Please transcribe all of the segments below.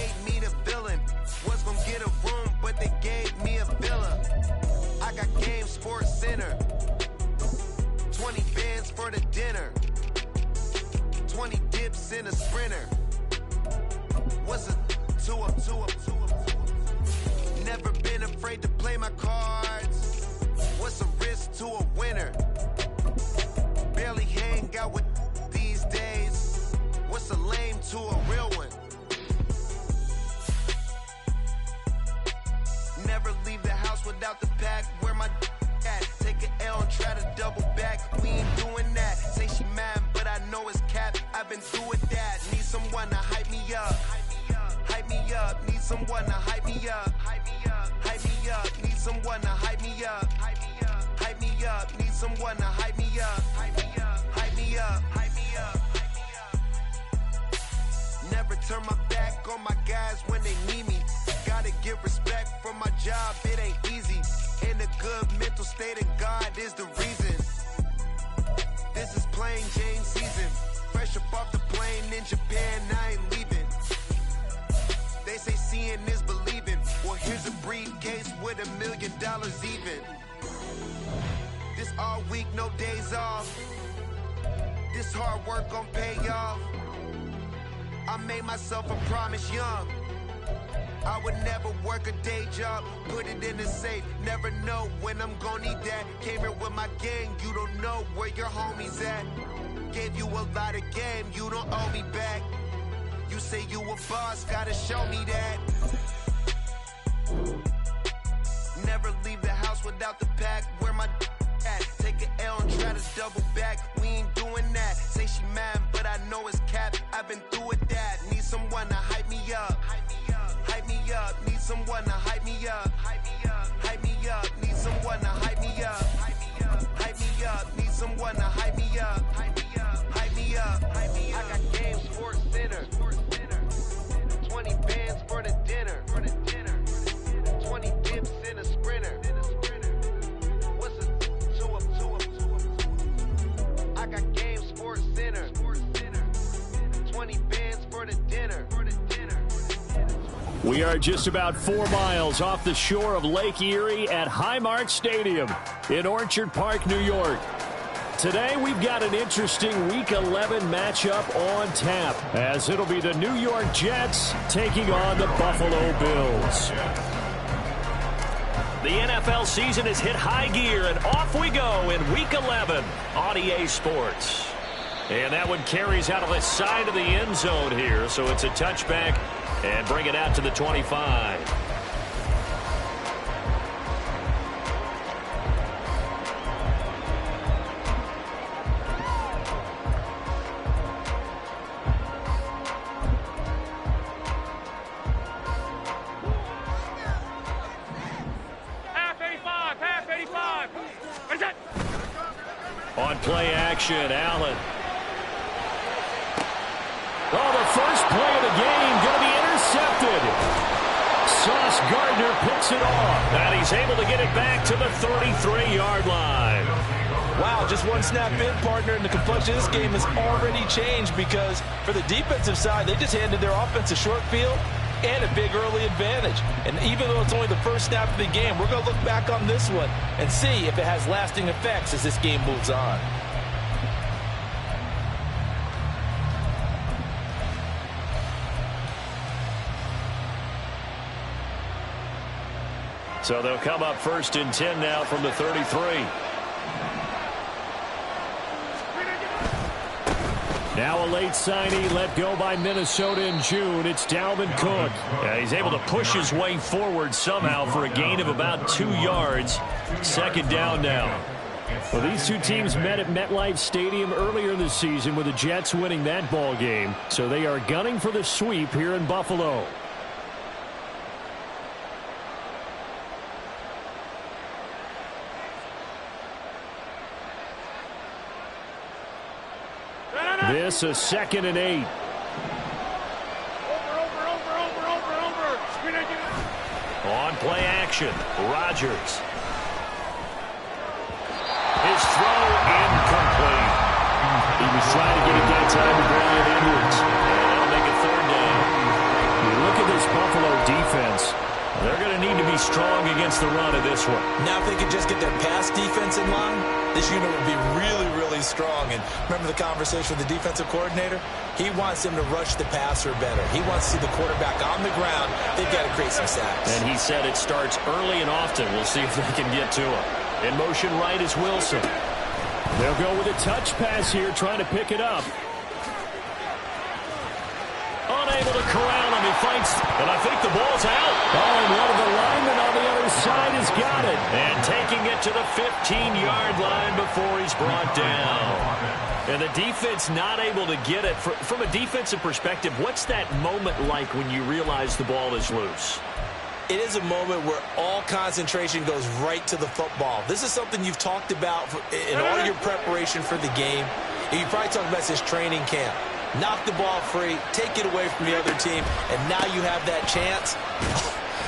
made me the villain. Was gonna get a room, but they gave me a villa. I got Game Sports Center. 20 bands for the dinner. 20 dips in a sprinter. What's a two up? Never been afraid to play my cards. What's a risk to a winner? Barely hang out with these days. What's a lame to a real one? Never leave the house without the pack. Where my at? Take an L and try to double back. We ain't doing that. Say she mad, but I know it's cap. I've been through with that. Need someone to hype me up. Hype me up. Need someone to hype me up. Hype me up. Need someone to hype me up. Hype me up. Need someone to hype me up. Hype me up. Never turn my back on my guys when they need me. Gotta give respect for my job, it ain't easy. In a good mental state, and God is the reason. This is plain Jane season. Fresh up off the plane in Japan, I ain't leaving. They say seeing is believing. Well, here's a briefcase with $1 million even. This all week, no days off. This hard work gon' pay off. I made myself a promise young. I would never work a day job, put it in the safe. Never know when I'm gon' need that. Came here with my gang, you don't know where your homies at. Gave you a lot of game, you don't owe me back. You say you a boss, gotta show me that. Never leave the house without the pack. Where my at? Take an L and try to double back. We ain't doing that. Say she mad, but I know it's cap. I've been through with that. Need someone to hype me up. Hype me up. Need someone to hype me up. Hype me up. Need someone to hype me up. Hype me up. Need someone to hype me up. Hype me up. I got Game Sports Center. 20 bands for the dinner. 20 dips in a sprinter. What's a two up? I got Game Sports Center. 20 bands for the dinner. We are just about 4 miles off the shore of Lake Erie at Highmark Stadium in Orchard Park, New York. Today we've got an interesting Week 11 matchup on tap, as it'll be the New York Jets taking on the Buffalo Bills. The NFL season has hit high gear, and off we go in Week 11 on EA Sports. And that one carries out of the side of the end zone here, so it's a touchback and bring it out to the 25. On play action, Allen. Oh, the first play of the game going to be intercepted. Sauce Gardner picks it off, and he's able to get it back to the 33-yard line. Wow, just one snap in, partner, and the complexion of this game has already changed, because for the defensive side, they just handed their offense a short field and a big early advantage. And even though it's only the first snap of the game, we're going to look back on this one and see if it has lasting effects as this game moves on. So they'll come up 1st and 10 now from the 33. Now a late signee let go by Minnesota in June. It's Dalvin Cook. He's able to push his way forward somehow for a gain of about 2 yards. 2nd down now. Well, these two teams met at MetLife Stadium earlier in the season, with the Jets winning that ball game. So they are gunning for the sweep here in Buffalo. This a 2nd and 8. On play action, Rodgers. His throw incomplete. He was trying to get it that time to Bryan Edwards. And that'll make it 3rd down. You look at this Buffalo defense. They're going to need to be strong against the run of this one. Now if they could just get their pass defense in line, this unit would be really, really strong. And remember the conversation with the defensive coordinator? He wants them to rush the passer better. He wants to see the quarterback on the ground. They've got to create some sacks. And he said it starts early and often. We'll see if they can get to him. In motion right is Wilson. They'll go with a touch pass here, trying to pick it up. Unable to corral him. He fights, and I think the ball's out. Oh, and one of the linemen on the other side has got it. And taking it to the 15-yard line before he's brought down. And the defense not able to get it. From a defensive perspective, what's that moment like when you realize the ball is loose? It is a moment where all concentration goes right to the football. This is something you've talked about in all your preparation for the game. And you probably talked about this training camp. Knock the ball free, take it away from the other team, and now you have that chance.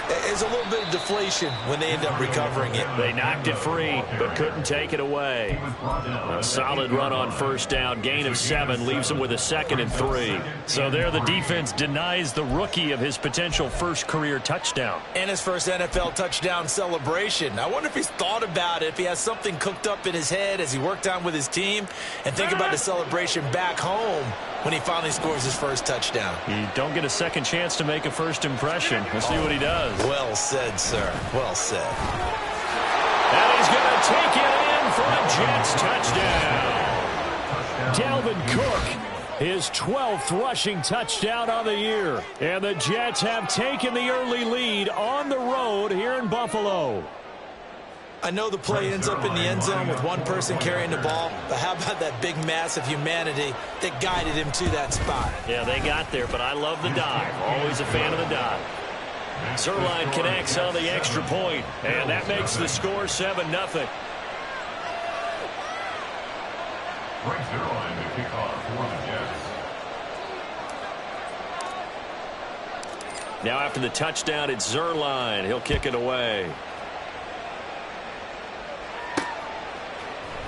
There's a little bit of deflation when they end up recovering it. They knocked it free, but couldn't take it away. A solid run on first down. Gain of 7 leaves them with a 2nd and 3. So there the defense denies the rookie of his potential first career touchdown. And his first NFL touchdown celebration. I wonder if he's thought about it, if he has something cooked up in his head as he worked on with his team, and think about the celebration back home when he finally scores his first touchdown. You don't get a second chance to make a first impression. We'll see what he does. Well said, sir. Well said. And he's going to take it in for a Jets touchdown. Dalvin Cook, his 12th rushing touchdown on the year. And the Jets have taken the early lead on the road here in Buffalo. I know the play ends up in the end zone with one person carrying the ball, but how about that big mass of humanity that guided him to that spot? Yeah, they got there, but I love the dive. Always a fan of the dive. Zuerlein connects on the extra point, and that makes the score 7-0. Frank Zuerlein to kick off for the Jets. Now after the touchdown, it's Zuerlein. He'll kick it away.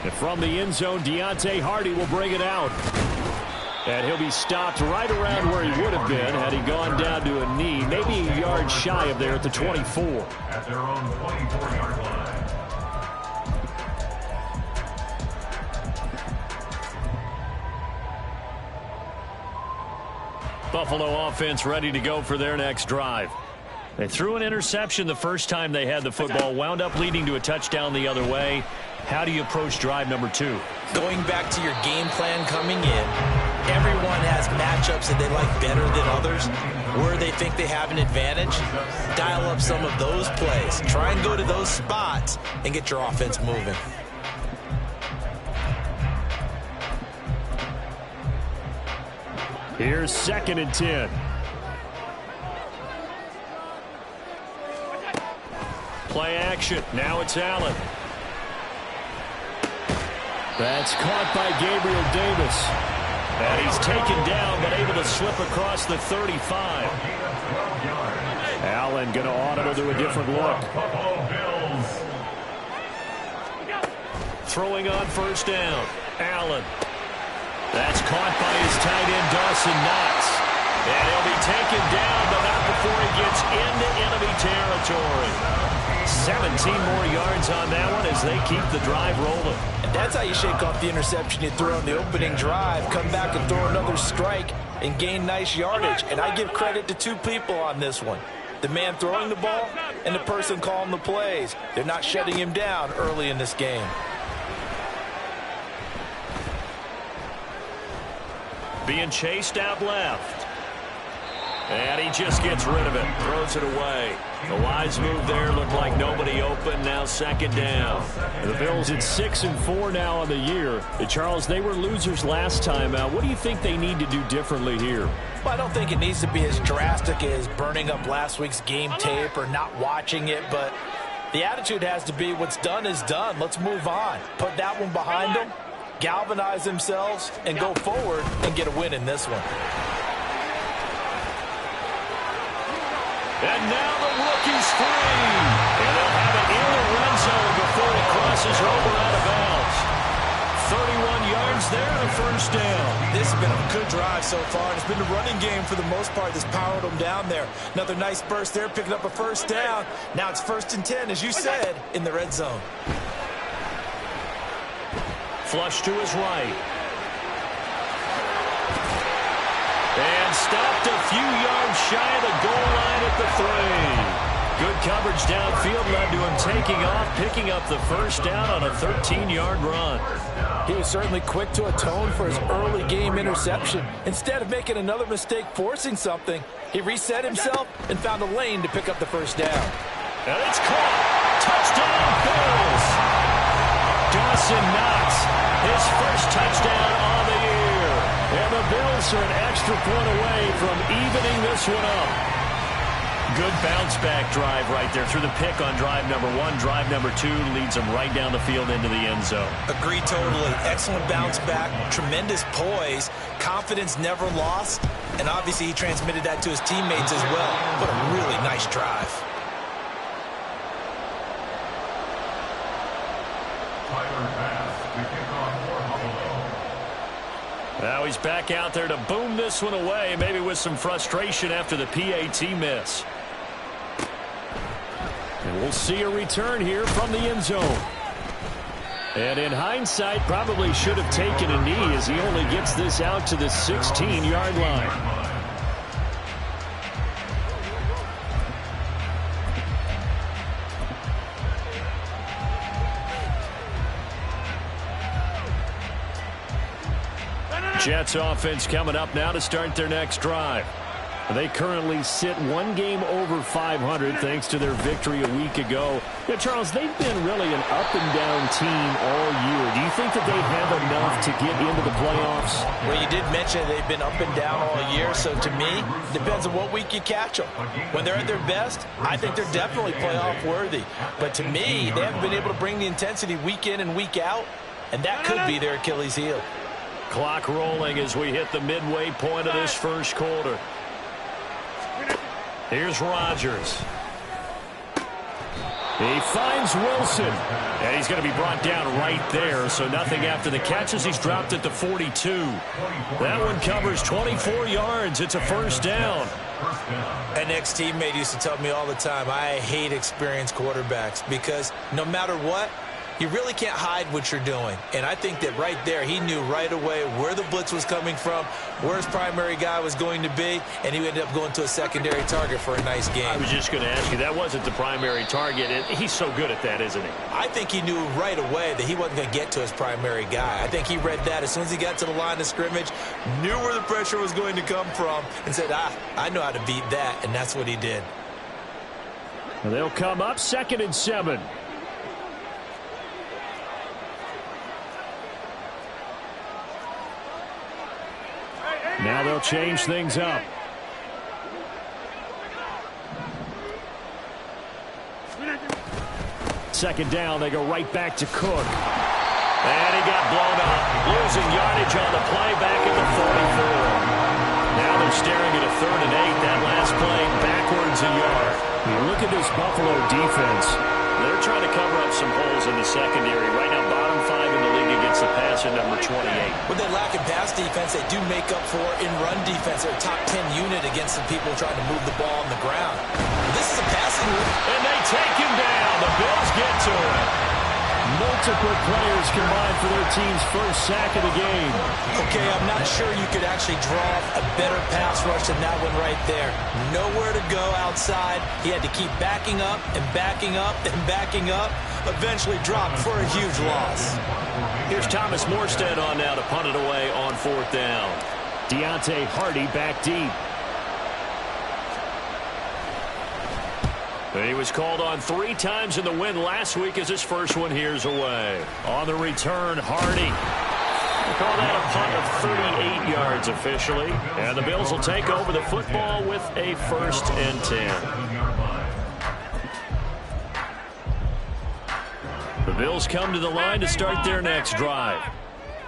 And from the end zone, Deontay Hardy will bring it out. And he'll be stopped right around where he would have been had he gone down to a knee, maybe a yard shy of there at the 24. At their own 24-yard line. Buffalo offense ready to go for their next drive. They threw an interception the first time they had the football, wound up leading to a touchdown the other way. How do you approach drive number 2? Going back to your game plan coming in, everyone has matchups that they like better than others, where they think they have an advantage. Dial up some of those plays. Try and go to those spots and get your offense moving. Here's 2nd and 10. Play action. Now it's Allen. That's caught by Gabriel Davis. And he's taken down, but able to slip across the 35. Allen going to audible to a different look. Throwing on first down. Allen. That's caught by his tight end, Dawson Knox. And he'll be taken down, but not before he gets into enemy territory. 17 more yards on that one as they keep the drive rolling. And that's how you shake off the interception you threw on the opening drive. Come back and throw another strike and gain nice yardage. And I give credit to 2 people on this one. The man throwing the ball and the person calling the plays. They're not shutting him down early in this game. Being chased out left. And he just gets rid of it. Throws it away. The wise move there. Looked like nobody open. Now 2nd down. The Bills at 6-4 now on the year. Charles, they were losers last time out. What do you think they need to do differently here? Well, I don't think it needs to be as drastic as burning up last week's game tape or not watching it, but the attitude has to be what's done is done. Let's move on. Put that one behind them, galvanize themselves, and go forward and get a win in this one. And now the rookie's free. And they'll have it in the red zone before he crosses over out of bounds. 31 yards there and a first down. This has been a good drive so far, and it's been the running game for the most part that's powered them down there. Another nice burst there, picking up a first down. Now it's 1st and 10, as you said, in the red zone. Flush to his right. And stopped a few yards shy of the goal line at the 3. Good coverage downfield led to him taking off, picking up the first down on a 13-yard run. He was certainly quick to atone for his early game interception. Instead of making another mistake forcing something, he reset himself and found a lane to pick up the first down. And it's caught. Touchdown, Bills. Dawson Knox, his first touchdown on the year. And the Bills are an extra point away from evening this one up. Good bounce-back drive right there through the pick on drive number 1. Drive number 2 leads them right down the field into the end zone. Agree totally. Excellent bounce-back, tremendous poise, confidence never lost, and obviously he transmitted that to his teammates as well. What a really nice drive. Tyler Bass, the kickoff for Buffalo. Now he's back out there to boom this one away, maybe with some frustration after the PAT miss. And we'll see a return here from the end zone. And in hindsight, probably should have taken a knee as he only gets this out to the 16-yard line. Jets offense coming up now to start their next drive. They currently sit one game over 500 thanks to their victory a week ago. Yeah, Charles, they've been really an up-and-down team all year. Do you think that they have enough to get into the playoffs? Well, you did mention they've been up and down all year, so to me, it depends on what week you catch them. When they're at their best, I think they're definitely playoff-worthy. But to me, they haven't been able to bring the intensity week in and week out, and that could be their Achilles heel. Clock rolling as we hit the midway point of this first quarter. Here's Rodgers. He finds Wilson. And he's going to be brought down right there, so nothing after the catches. He's dropped at the 42. That one covers 24 yards. It's a first down. An ex-teammate used to tell me all the time, I hate experienced quarterbacks because no matter what, you really can't hide what you're doing. And I think that right there, he knew right away where the blitz was coming from, where his primary guy was going to be, and he ended up going to a secondary target for a nice game. I was just going to ask you, that wasn't the primary target, and he's so good at that, isn't he? I think he knew right away that he wasn't going to get to his primary guy. I think he read that as soon as he got to the line of scrimmage, knew where the pressure was going to come from, and said, I know how to beat that, and that's what he did. And they'll come up 2nd and 7. Now they'll change things up. Second down, they go right back to Cook. And he got blown up. Losing yardage on the play back at the 44. Now they're staring at a 3rd and 8. That last play backwards a yard. You look at this Buffalo defense. They're trying to cover up some holes in the secondary. Right now, bottom 5 in the league against the passer, number 28. With that lack of pass defense, they do make up for in run defense. They're a top 10 unit against the people trying to move the ball on the ground. This is a passing move. And they take him down. The Bills get to him. Multiple players combined for their team's first sack of the game. Okay, I'm not sure you could actually draw a better pass rush than that one right there. Nowhere to go outside. He had to keep backing up and backing up and backing up. Eventually dropped for a huge loss. Here's Thomas Morstead on now to punt it away on 4th down. Deontay Hardy back deep. He was called on 3 times in the win last week as his first one here's away. On the return, Hardy. They call that a punt of 38 yards officially. And the Bills will take over the football with a 1st and 10. The Bills come to the line to start their next drive.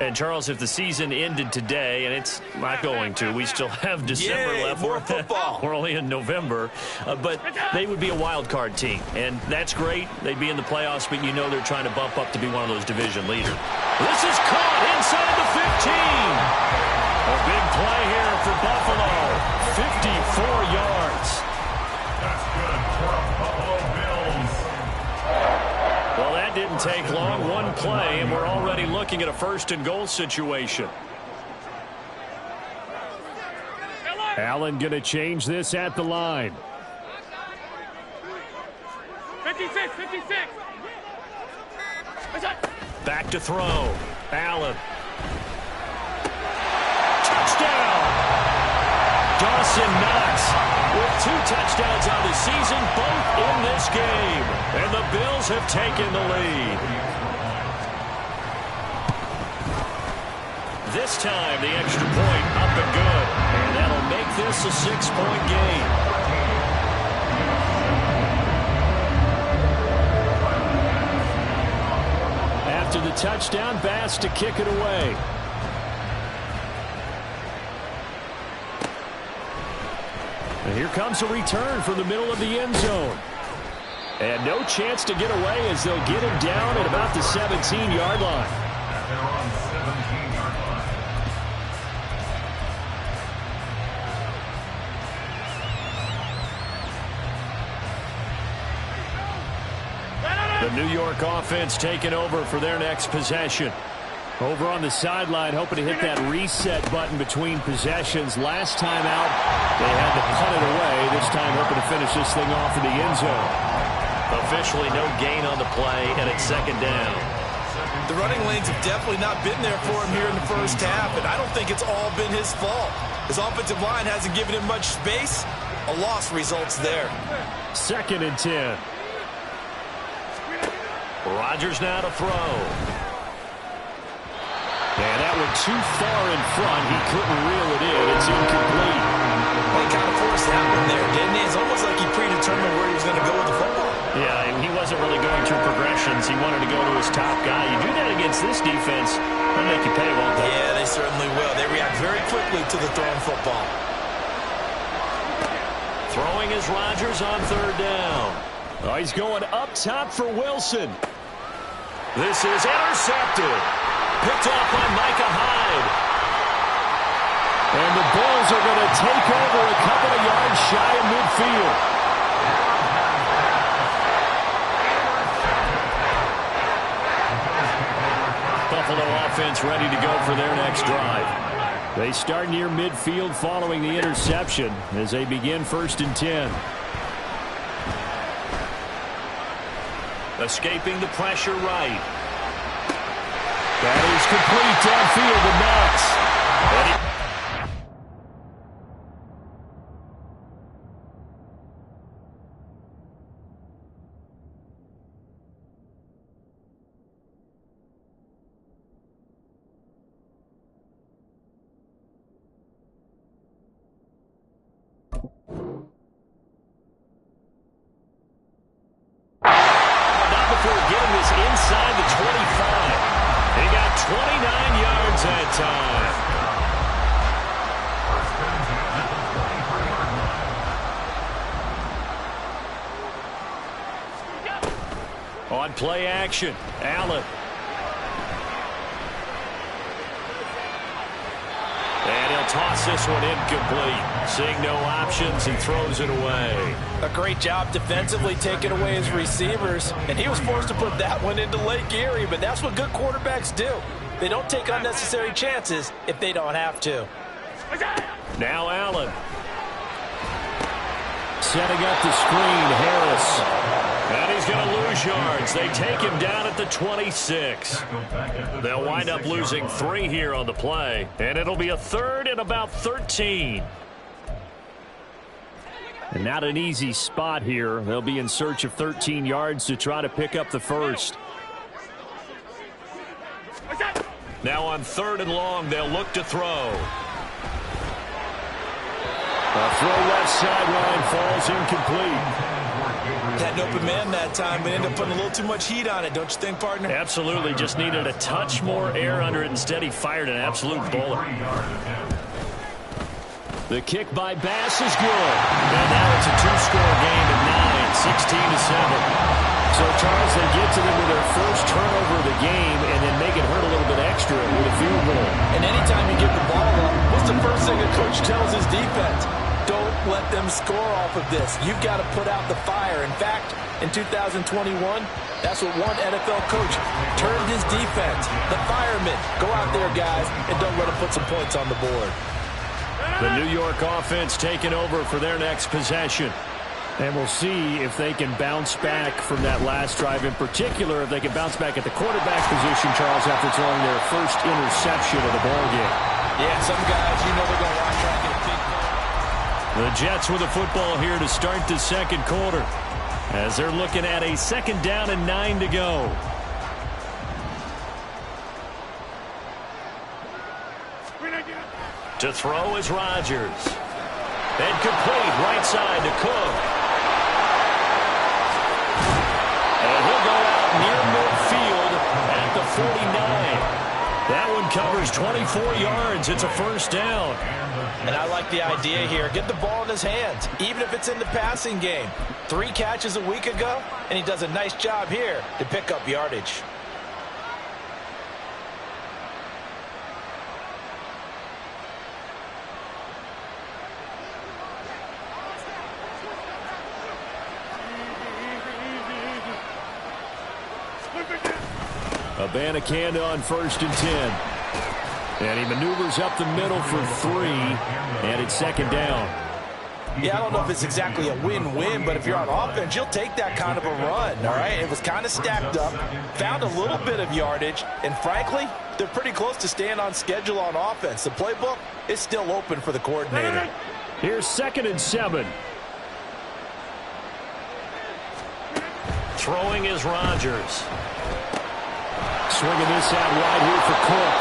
And, Charles, if the season ended today, and it's not going to, we still have December left. More football. We're only in November. But they would be a wild card team, and that's great. They'd be in the playoffs, but you know they're trying to bump up to be one of those division leaders. This is caught inside the 15. A big play here for Buffalo. 54 yards. That's good for Buffalo Bills. Well, that didn't take long. One play, and we're already looking at a first-and-goal situation. Allen going to change this at the line. 56. Back to throw. Allen. Touchdown! Dawson Knox with 2 touchdowns on the season, both in this game. And the Bills have taken the lead. This time, the extra point up and good. And that'll make this a 6-point game. After the touchdown, Bass to kick it away. And here comes a return from the middle of the end zone. And no chance to get away as they'll get him down at about the 17-yard line. They're on 17-yard line. The New York offense taking over for their next possession. Over on the sideline, hoping to hit that reset button between possessions. Last time out, they had to cut it away. This time, hoping to finish this thing off in the end zone. Officially no gain on the play, and it's second down. The running lanes have definitely not been there for him here in the first half, and I don't think it's all been his fault. His offensive line hasn't given him much space. A loss results there. 2nd and 10. Rodgers now to throw. And that went too far in front. He couldn't reel it in. It's incomplete. They kind of forced that one there, didn't he? It's almost like he predetermined where he was going to go with the football. Yeah, he wasn't really going through progressions. He wanted to go to his top guy. You do that against this defense, they'll make you pay, won't they? Yeah, they certainly will. They react very quickly to the thrown football. Throwing is Rodgers on 3rd down. Oh, he's going up top for Wilson. This is intercepted. Picked off by Micah Hyde. And the Bills are going to take over a couple of yards shy of midfield. Buffalo offense ready to go for their next drive. They start near midfield following the interception as they begin 1st and 10. Escaping the pressure right. That is complete downfield to Knox. Not before getting this inside the 25. He got 29 yards that time. On play action, Allen. And he'll toss this one incomplete. Seeing no options, he throws it away. A great job defensively taking away his receivers, and he was forced to put that one into Lake Erie, but that's what good quarterbacks do. They don't take unnecessary chances if they don't have to. Now Allen. Setting up the screen, Harris. And he's going to lose yards. They take him down at the 26. They'll wind up losing 3 here on the play. And it'll be a 3rd and about 13. And not an easy spot here. They'll be in search of 13 yards to try to pick up the first. Now on 3rd and long, they'll look to throw. A throw left sideline falls incomplete. Had an open man that time, but ended up putting a little too much heat on it, don't you think, partner? Absolutely. Just needed a touch more air under it. Instead, he fired an absolute bullet. The kick by Bass is good. And now it's a two-score game at 9, 16-7. So, Charles, they get to them with their first turnover of the game and then make it hurt a little bit extra with a field goal. And anytime you give the ball up, what's the first thing a coach tells his defense? Don't let them score off of this. You've got to put out the fire. In fact, in 2021, that's what one NFL coach turned his defense. The firemen. Go out there, guys, and don't let them put some points on the board. The New York offense taking over for their next possession. And we'll see if they can bounce back from that last drive. In particular, if they can bounce back at the quarterback position, Charles, after throwing their first interception of the ballgame. Yeah, some guys, you know they're going to want to try and get a big play. The Jets with the football here to start the second quarter, as they're looking at a 2nd down and 9 to go. To throw is Rodgers. And complete right side to Cook. And he'll go out near midfield at the 49. That one covers 24 yards. It's a first down. And I like the idea here. Get the ball in his hands, even if it's in the passing game. 3 catches a week ago, and he does a nice job here to pick up yardage. Abanikanda on 1st and 10. And he maneuvers up the middle for 3. And it's 2nd down. Yeah, I don't know if it's exactly a win-win, but if you're on offense, you'll take that kind of a run, all right? It was kind of stacked up, found a little bit of yardage, and frankly, they're pretty close to staying on schedule on offense. The playbook is still open for the coordinator. Here's 2nd and 7. Throwing is Rodgers. Swinging this out wide here for Cook.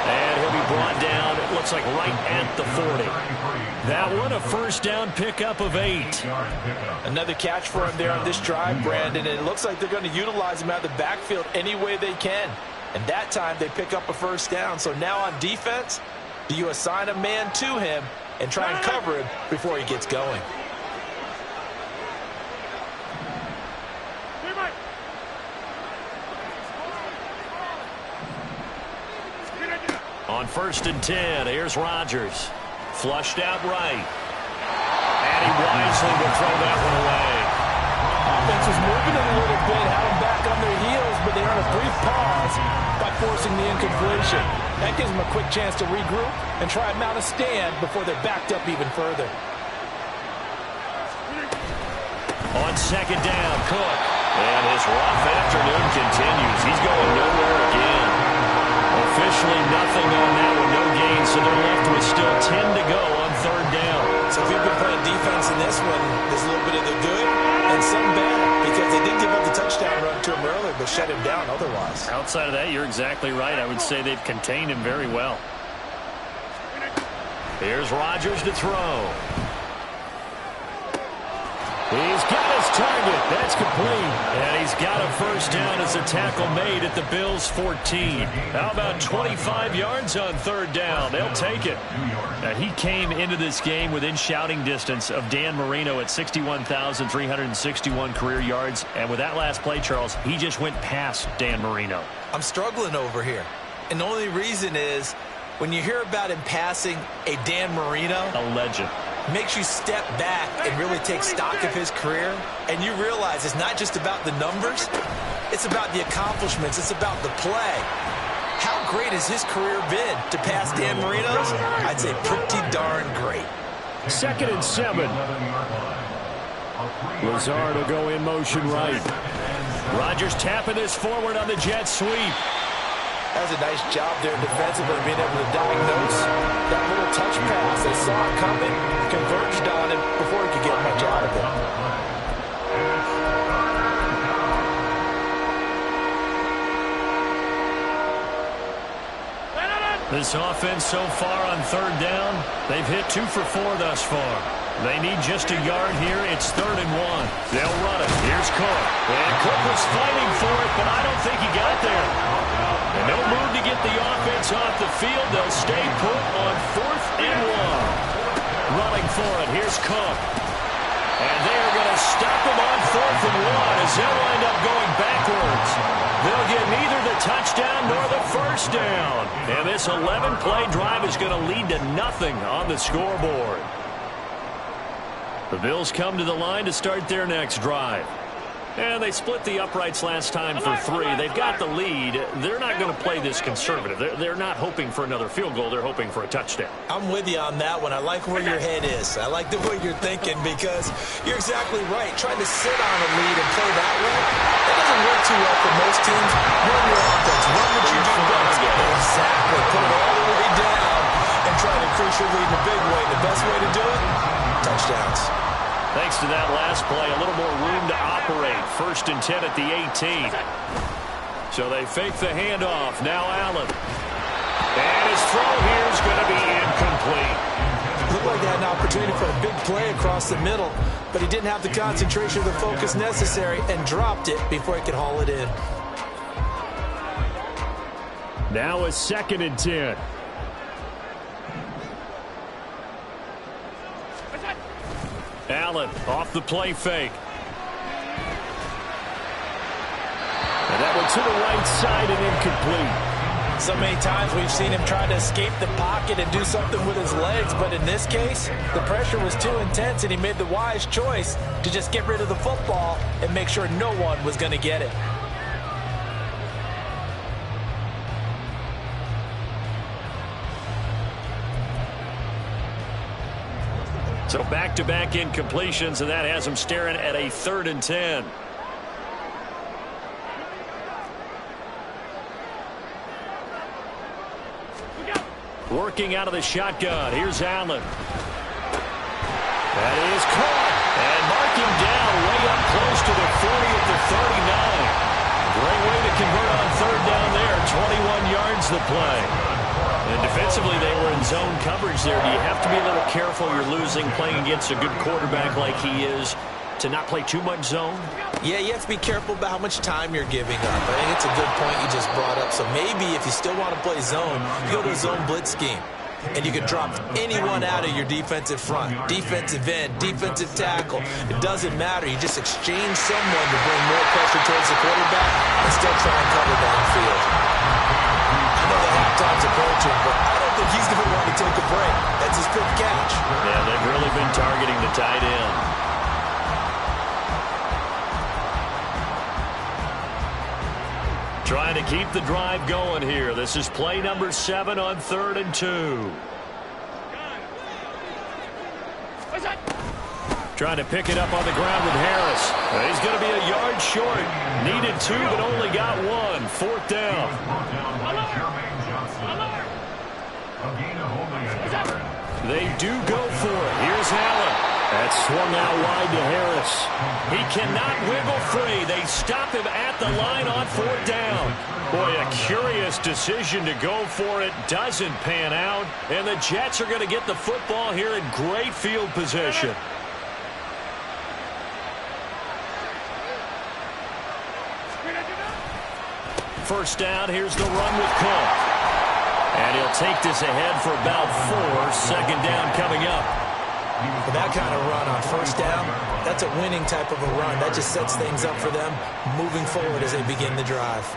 And he'll be brought down, it looks like right at the 40. That one, a first down pickup of 8. Another catch for him there on this drive, Brandon. And it looks like they're going to utilize him out of the backfield any way they can. And that time they pick up a first down. So now on defense, do you assign a man to him and try and cover him before he gets going? On 1st and 10, here's Rodgers. Flushed out right. And he wisely will throw that one away. Offense was moving it a little bit, had them back on their heels, but they earned a brief pause by forcing the incompletion. That gives them a quick chance to regroup and try and mount a stand before they're backed up even further. On 2nd down, Cook. And his rough afternoon continues. He's going nowhere again. Officially nothing on that one, no gain, so they're left with still 10 to go on 3rd down. So if you've been playing defense in this one, there's a little bit of the good and some bad, because they did give up the touchdown run to him earlier, but shut him down otherwise. Outside of that, you're exactly right. I would say they've contained him very well. Here's Rodgers to throw. He's got his target. That's complete. And he's got a first down as a tackle made at the Bills' 14. How about 25 yards on 3rd down? They'll take it. Now, he came into this game within shouting distance of Dan Marino at 61,361 career yards. And with that last play, Charles, he just went past Dan Marino. I'm struggling over here. And the only reason is when you hear about him passing a Dan Marino, a legend, makes you step back and really take stock of his career, and you realize it's not just about the numbers, it's about the accomplishments, it's about the play. How great has his career been to pass Dan Marino's? I'd say pretty darn great. 2nd and 7. Lazard will go in motion right. Rodgers tapping this forward on the jet sweep. That was a nice job there defensively, being able to diagnose that little touch pass. They saw it coming, converged on him before he could get much out of it. This offense so far on third down, they've hit 2 for 4 thus far. They need just a yard here. It's 3rd and 1. They'll run it. Here's Cook. And Cook was fighting for it, but I don't think he got there. And no move to get the offense off the field. They'll stay put on 4th and 1. Running for it. Here's Cook. And they are going to stop him on 4th and 1 as they'll wind up going backwards. They'll get neither the touchdown nor the first down. And this 11-play drive is going to lead to nothing on the scoreboard. The Bills come to the line to start their next drive. And they split the uprights last time for 3. They've got the lead. They're not going to play this conservative. They're not hoping for another field goal. They're hoping for a touchdown. I'm with you on that one. I like where your head is. I like the way you're thinking because you're exactly right. Trying to sit on a lead and play that way, that doesn't work too well for most teams. Run your offense. Run what you do best. Exactly. Put it all the way down and try to increase your lead in a big way. The best way to do it, touchdowns. Thanks to that last play, a little more room to operate. 1st and 10 at the 18. So they fake the handoff. Now Allen. And his throw here is going to be incomplete. Looked like he had an opportunity for a big play across the middle, but he didn't have the concentration or the focus necessary and dropped it before he could haul it in. Now a 2nd and 10. Allen off the play fake. And that one to the right side and incomplete. So many times we've seen him try to escape the pocket and do something with his legs, but in this case, the pressure was too intense and he made the wise choice to just get rid of the football and make sure no one was going to get it. So back-to-back incompletions, and that has them staring at a 3rd and 10. Working out of the shotgun. Here's Allen. That is caught. And marking down way up close to the 40 at the 39. Great way to convert on 3rd down there. 21 yards the play. And defensively, they were in zone coverage there. Do you have to be a little careful? You're losing playing against a good quarterback like he is to not play too much zone? Yeah, you have to be careful about how much time you're giving up. I think it's a good point you just brought up. So maybe if you still want to play zone, you go to a zone blitz scheme. And you can drop anyone out of your defensive front. Defensive end, defensive tackle. It doesn't matter. You just exchange someone to bring more pressure towards the quarterback and still try and cover downfield. I know the halftime's approaching, but I don't think he's going to want to take a break. That's his 5th catch. Yeah, they've really been targeting the tight end. Trying to keep the drive going here. This is play number 7 on 3rd and 2. Trying to pick it up on the ground with Harris. He's going to be a yard short. Needed 2, but only got 1. 4th down. They do go for it. Here's Allen. That's swung out wide to Harris. He cannot wiggle free. They stop him at the line on 4th down. Boy, a curious decision to go for it. Doesn't pan out. And the Jets are going to get the football here in great field position. First down, here's the run with Cook. And he'll take this ahead for about 4. 2nd down coming up. For that kind of run on 1st down, that's a winning type of a run. That just sets things up for them moving forward as they begin the drive.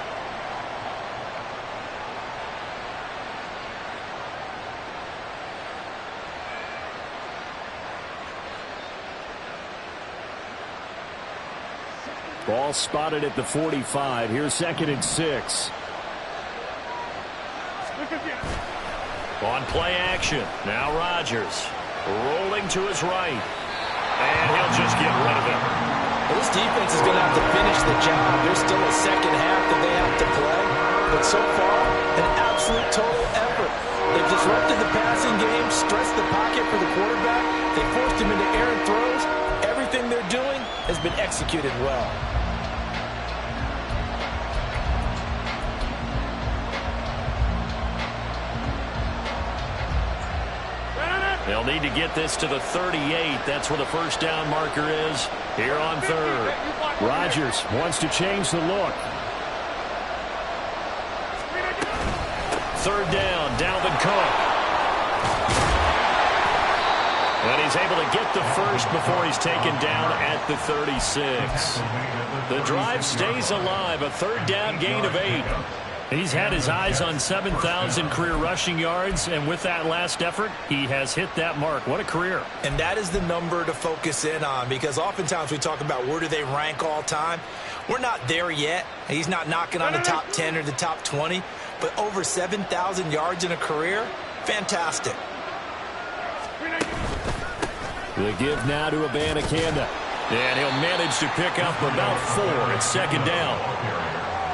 Ball spotted at the 45. Here's 2nd and 6. On play action. Now Rodgers. Rolling to his right. And he'll just get rid of it. Well, this defense is going to have to finish the job. There's still a 2nd half that they have to play. But so far, an absolute total effort. They've disrupted the passing game, stressed the pocket for the quarterback. They forced him into errant throws. Everything they're doing has been executed well. They'll need to get this to the 38. That's where the first down marker is here on third. Rodgers wants to change the look. Third down, Dalvin Cook. And he's able to get the first before he's taken down at the 36. The drive stays alive, a third down gain of 8. He's had his eyes on 7,000 career rushing yards, and with that last effort, he has hit that mark. What a career. And that is the number to focus in on, because oftentimes we talk about where do they rank all time. We're not there yet. He's not knocking on the top 10 or the top 20, but over 7,000 yards in a career, fantastic. The give now to Abanikanda. And he'll manage to pick up about 4 at second down.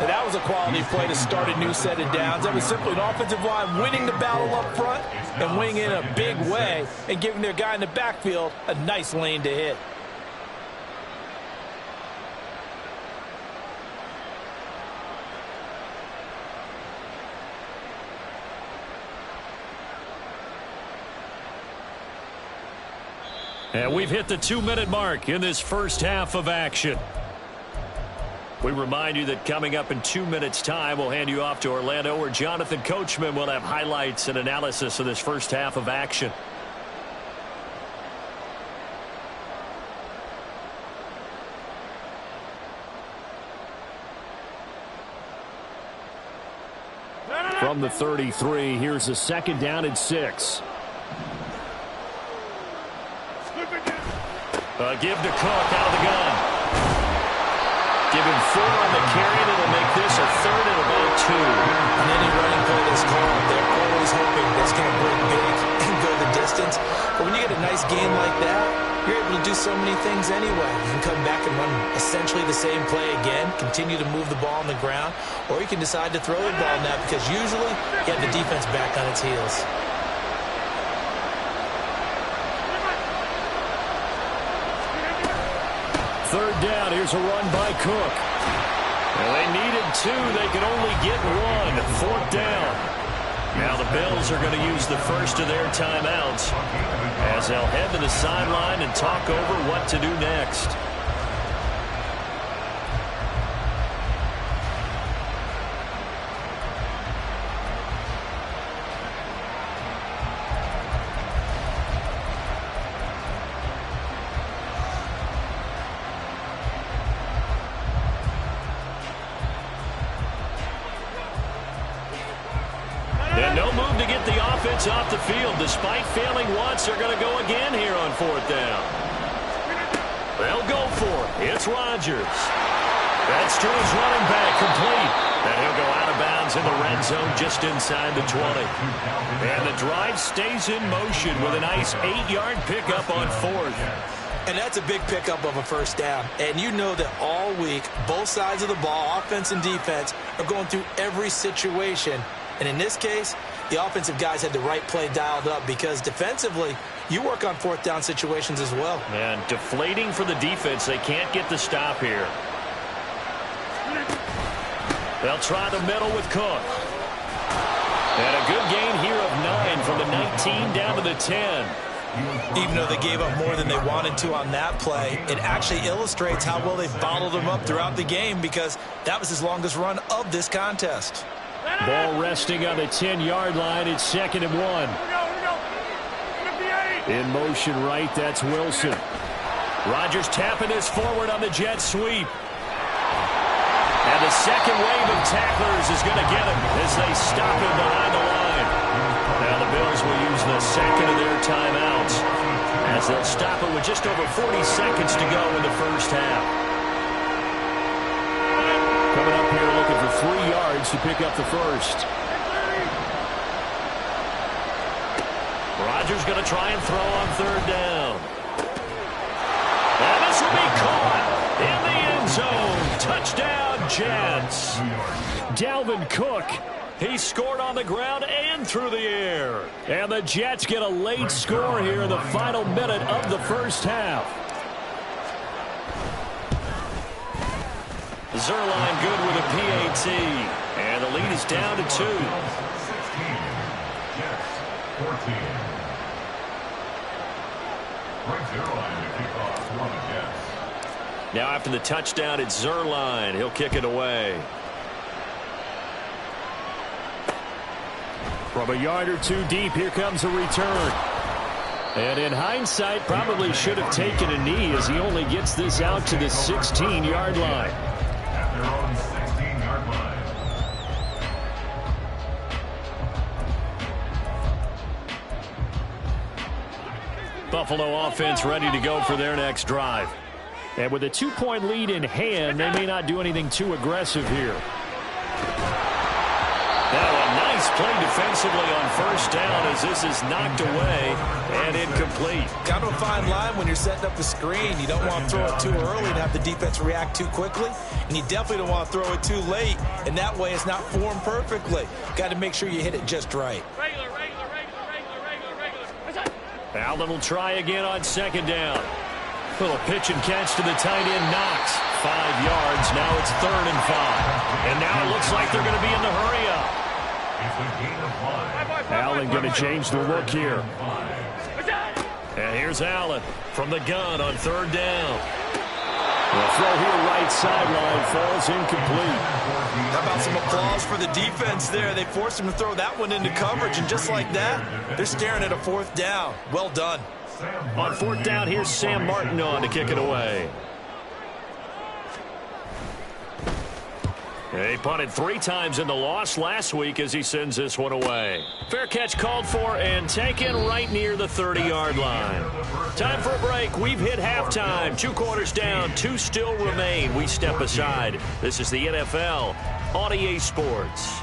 And that was a quality play to start a new set of downs. That was simply an offensive line winning the battle up front and winning in a big way and giving their guy in the backfield a nice lane to hit. And we've hit the 2-minute mark in this first half of action. We remind you that coming up in 2 minutes' time, we'll hand you off to Orlando, where Jonathan Coachman will have highlights and analysis of this first half of action. From the 33, here's a second down and 6. Give to Cook out of the gun. Give him 4 on the carry, and it'll make this a third and about 2. On any running play that's called, they're always hoping that's going to break big and go the distance. But when you get a nice game like that, you're able to do so many things anyway. You can come back and run essentially the same play again, continue to move the ball on the ground, or you can decide to throw the ball now because usually you have the defense back on its heels. Third down, here's a run by Cook. Well, they needed 2, they could only get 1. Fourth down. Now the Bills are going to use the first of their timeouts as they'll head to the sideline and talk over what to do next. And no move to get the offense off the field. Despite failing once, they're going to go again here on fourth down. They'll go for it. It's Rodgers. That's to his running back, complete. And he'll go out of bounds in the red zone just inside the 20. And the drive stays in motion with a nice 8-yard pickup on fourth. And that's a big pickup of a first down. And you know that all week, both sides of the ball, offense and defense, are going through every situation. And in this case, the offensive guys had the right play dialed up because defensively, you work on fourth down situations as well. And deflating for the defense. They can't get the stop here. They'll try the middle with Cook. And a good gain here of 9 from the 19 down to the 10. Even though they gave up more than they wanted to on that play, it actually illustrates how well they bottled them up throughout the game because that was his longest run of this contest. Ball resting on the 10-yard line. It's 2nd and 1. In motion right, that's Wilson. Rodgers tapping this forward on the jet sweep. And the second wave of tacklers is going to get him as they stop him behind the line. Now the Bills will use the second of their timeouts as they'll stop it with just over 40 seconds to go in the first half. Coming up here looking for 3 yards to pick up the first. Rodgers going to try and throw on third down. And this will be caught in the end zone. Touchdown, Jets. Dalvin Cook. He scored on the ground and through the air. And the Jets get a late score here in the final minute of the first half. Zerline good with a PAT. And the lead is down to 2. 16, Jets 14. Now after the touchdown, it's Zuerlein. He'll kick it away. From a yard or two deep, here comes a return. And in hindsight, probably should have taken a knee as he only gets this out to the 16-yard line. At their own 16-yard line. Buffalo offense ready to go for their next drive. And with a 2-point lead in hand, they may not do anything too aggressive here. Now a nice play defensively on first down as this is knocked away and incomplete. Kind of a fine line when you're setting up the screen. You don't want to throw it too early and have the defense react too quickly. And you definitely don't want to throw it too late. And that way it's not formed perfectly. Got to make sure you hit it just right. Regular. Allen will try again on second down. Little pitch and catch to the tight end, Knox. 5 yards. Now it's 3rd and 5. And now it looks like they're going to be in the hurry up. Allen going to change the look here. And here's Allen from the gun on 3rd down. The throw here right sideline falls incomplete. How about some applause for the defense there? They forced him to throw that one into coverage, and just like that, they're staring at a 4th down. Well done. On 4th down, here's Sam Martin on to kick it away. He punted 3 times in the loss last week as he sends this one away. Fair catch called for and taken right near the 30-yard line. Time for a break. We've hit halftime. 2 quarters down, 2 still remain. We step aside. This is the NFL on EA Sports.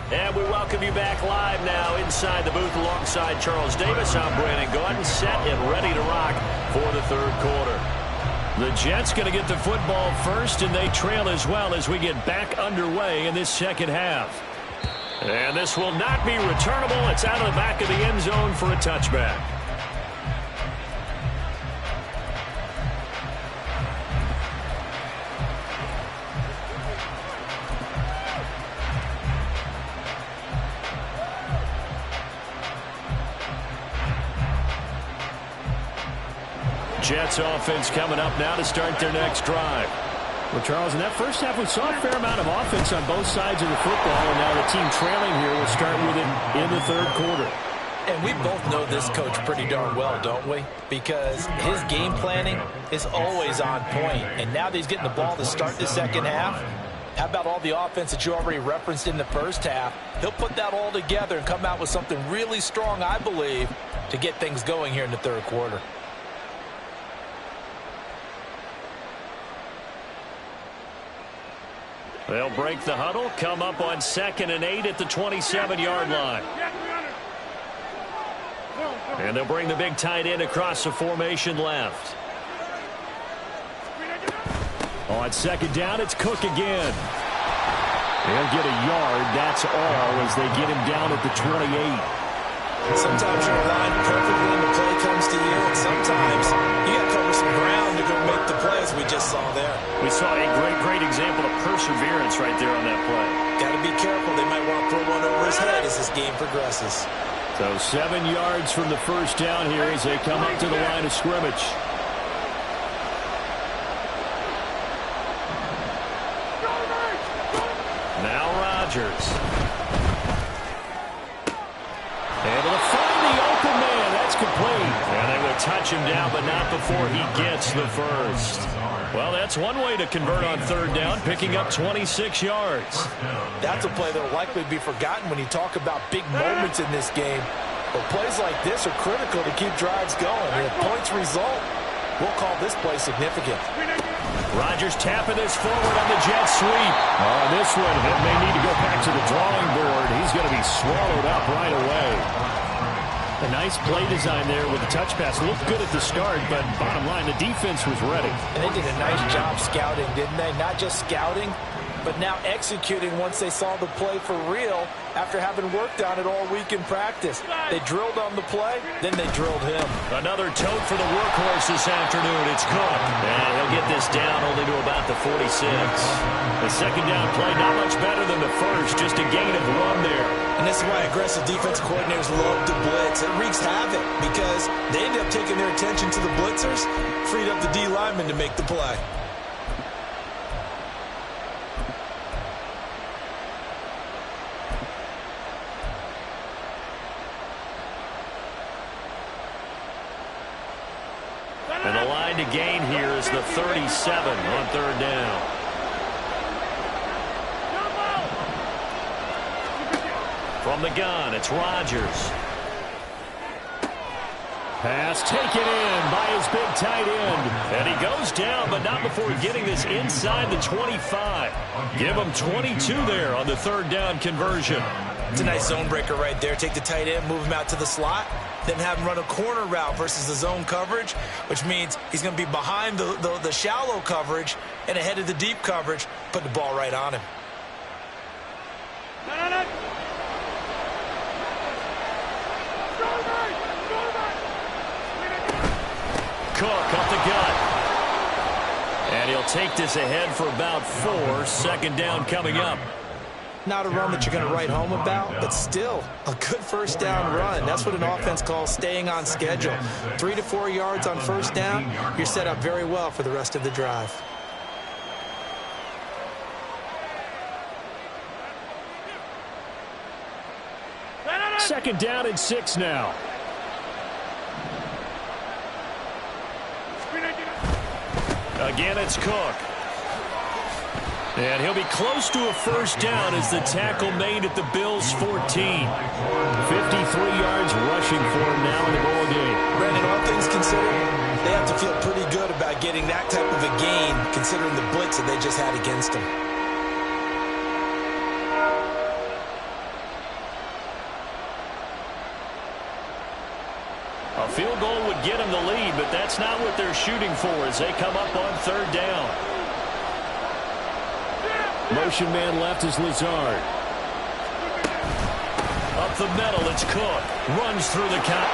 And we welcome you back live now inside the booth alongside Charles Davis. I'm Brandon Gaudin, set and ready to rock for the 3rd quarter. The Jets going to get the football first, and they trail as well as we get back underway in this second half. And this will not be returnable. It's out of the back of the end zone for a touchback. Jets offense coming up now to start their next drive. Well, Charles, in that first half, we saw a fair amount of offense on both sides of the football, and now the team trailing here will start with it in the 3rd quarter. And we both know this coach pretty darn well, don't we? Because his game planning is always on point. And now that he's getting the ball to start the second half, how about all the offense that you already referenced in the first half? He'll put that all together and come out with something really strong, I believe, to get things going here in the 3rd quarter. They'll break the huddle, come up on 2nd and 8 at the 27-yard line. And they'll bring the big tight end across the formation left. On 2nd down, it's Cook again. They'll get a yard, that's all, as they get him down at the 28. Sometimes you're aligned perfectly and the play comes to you, and sometimes you got to cover some ground to go make the play, as we just saw there. We saw a great example of perseverance right there on that play. Got to be careful. They might want to throw one over his head as this game progresses. So 7 yards from the first down here as they come up to the line of scrimmage. Now Rodgers. Able to find the open man. That's complete. And they will touch him down, but not before he gets the first. Well, that's one way to convert on 3rd down, picking up 26 yards. That's a play that will likely be forgotten when you talk about big moments in this game. But plays like this are critical to keep drives going. And if points result, we'll call this play significant. Rodgers tapping this forward on the jet sweep. On this one, he may need to go back to the drawing board. He's going to be swallowed up right away. A nice play design there with the touch pass. Looked good at the start, but bottom line, the defense was ready. And they did a nice job scouting, didn't they? Not just scouting, but now executing once they saw the play for real after having worked on it all week in practice. They drilled on the play, then they drilled him. Another tote for the workhorse this afternoon. It's Cook. And he'll get this down only to about the 46. The second down play, not much better than the first, just a gain of 1 there. And this is why aggressive defense coordinators love to blitz. It wreaks havoc because they end up taking their attention to the blitzers, freed up the D lineman to make the play. And the line to gain here is the 37 on third down. From the gun, it's Rodgers. Pass taken in by his big tight end. And he goes down, but not before getting this inside the 25. Give him 22 there on the third down conversion. It's a nice zone breaker right there. Take the tight end, move him out to the slot, then have him run a corner route versus the zone coverage, which means he's going to be behind the shallow coverage and ahead of the deep coverage. Put the ball right on him. Cook up the gut. And he'll take this ahead for about 4. Second down coming up. Not a run that you're going to write home about, but still a good first down run. That's what an offense calls staying on schedule. 3 to 4 yards on first down, you're set up very well for the rest of the drive. Second down and 6 now. Again, it's Cook. And he'll be close to a first down as the tackle made at the Bills' 14. 53 yards rushing for him now in the ball game. Brandon, all things considered, they have to feel pretty good about getting that type of a gain considering the blitz that they just had against them. A field goal would get them the lead, but that's not what they're shooting for as they come up on third down. Motion man left is Lazard. Up the middle, it's Cook. Runs through the count.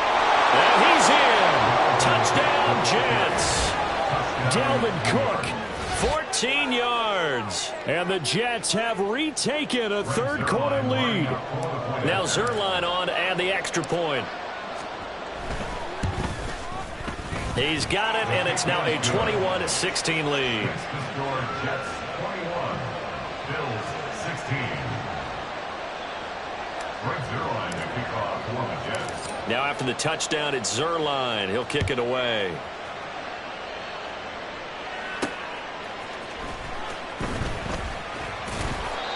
And he's in. Touchdown, Jets. Dalvin Cook. 14 yards. And the Jets have retaken a third quarter lead. Now Zuerlein on to add the extra point. He's got it, and it's now a 21-16 lead. Jets 21, Bills 16. Frank Zuerlein to kick off for the Jets. Now after the touchdown, it's Zuerlein. He'll kick it away.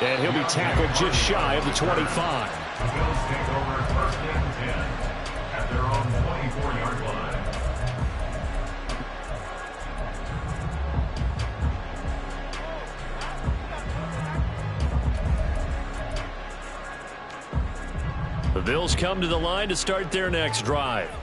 And he'll be tackled just shy of the 25. The Bills take over first and 10 at their own 24-yard line. The Bills come to the line to start their next drive.